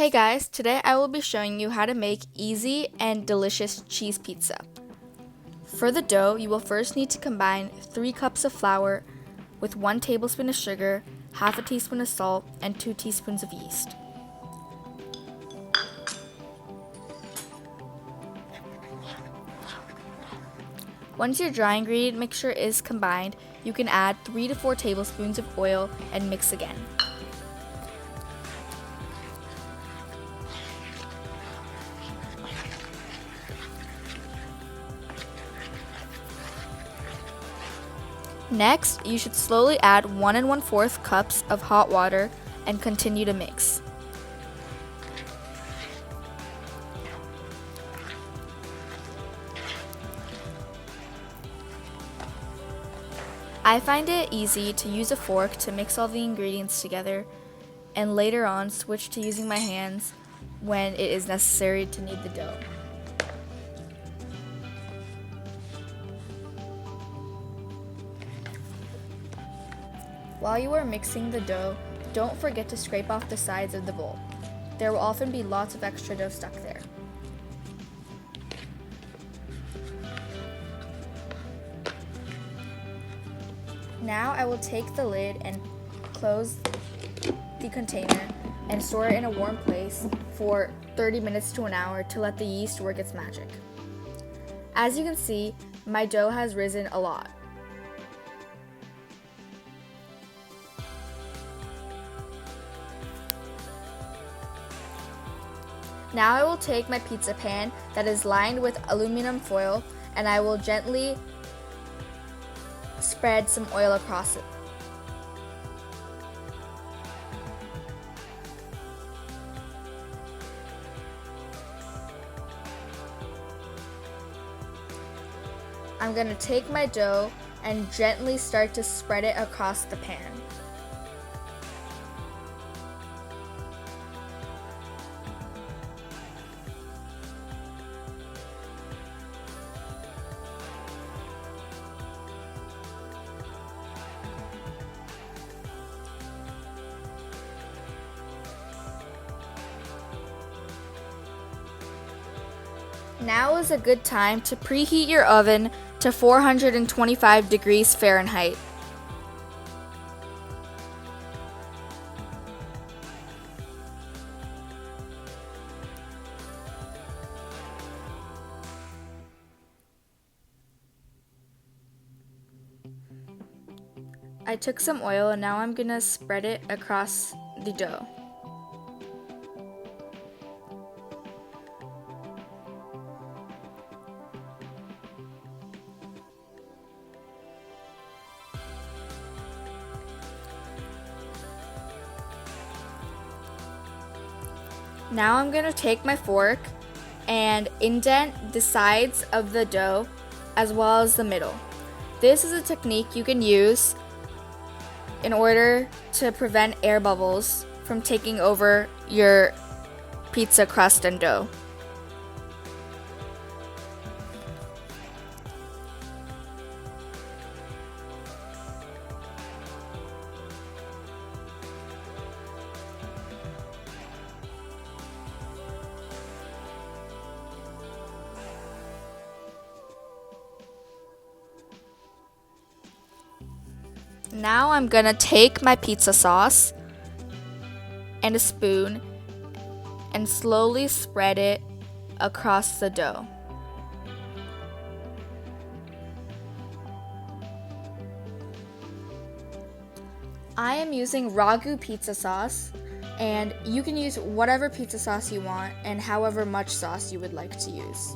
Hey guys, today I will be showing you how to make easy and delicious cheese pizza. For the dough, you will first need to combine 3 cups of flour with 1 tablespoon of sugar, half a teaspoon of salt, and 2 teaspoons of yeast. Once your dry ingredient mixture is combined, you can add 3 to 4 tablespoons of oil and mix again. Next, you should slowly add 1 1/4 cups of hot water and continue to mix. I find it easy to use a fork to mix all the ingredients together and later on switch to using my hands when it is necessary to knead the dough. While you are mixing the dough, don't forget to scrape off the sides of the bowl. There will often be lots of extra dough stuck there. Now I will take the lid and close the container and store it in a warm place for 30 minutes to an hour to let the yeast work its magic. As you can see, my dough has risen a lot. Now I will take my pizza pan that is lined with aluminum foil and I will gently spread some oil across it. I'm going to take my dough and gently start to spread it across the pan. Now is a good time to preheat your oven to 425 degrees Fahrenheit. I took some oil and now I'm gonna spread it across the dough. Now I'm going to take my fork and indent the sides of the dough as well as the middle. This is a technique you can use in order to prevent air bubbles from taking over your pizza crust and dough. Now I'm gonna take my pizza sauce and a spoon and slowly spread it across the dough. I am using Ragu Pizza Sauce, and you can use whatever pizza sauce you want and however much sauce you would like to use.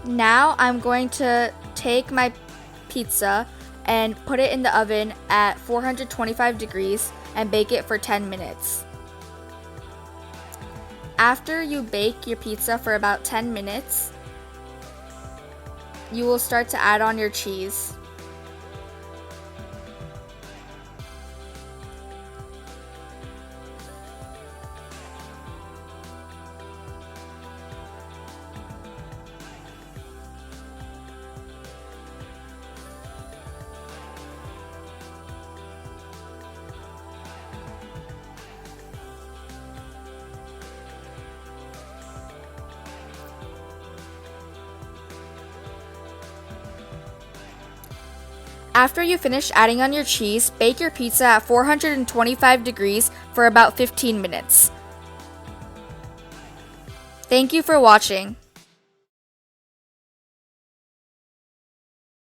Now I'm going to take my pizza and put it in the oven at 425 degrees and bake it for 10 minutes. After you bake your pizza for about 10 minutes, you will start to add on your cheese. After you finish adding on your cheese, bake your pizza at 425 degrees for about 15 minutes. Thank you for watching.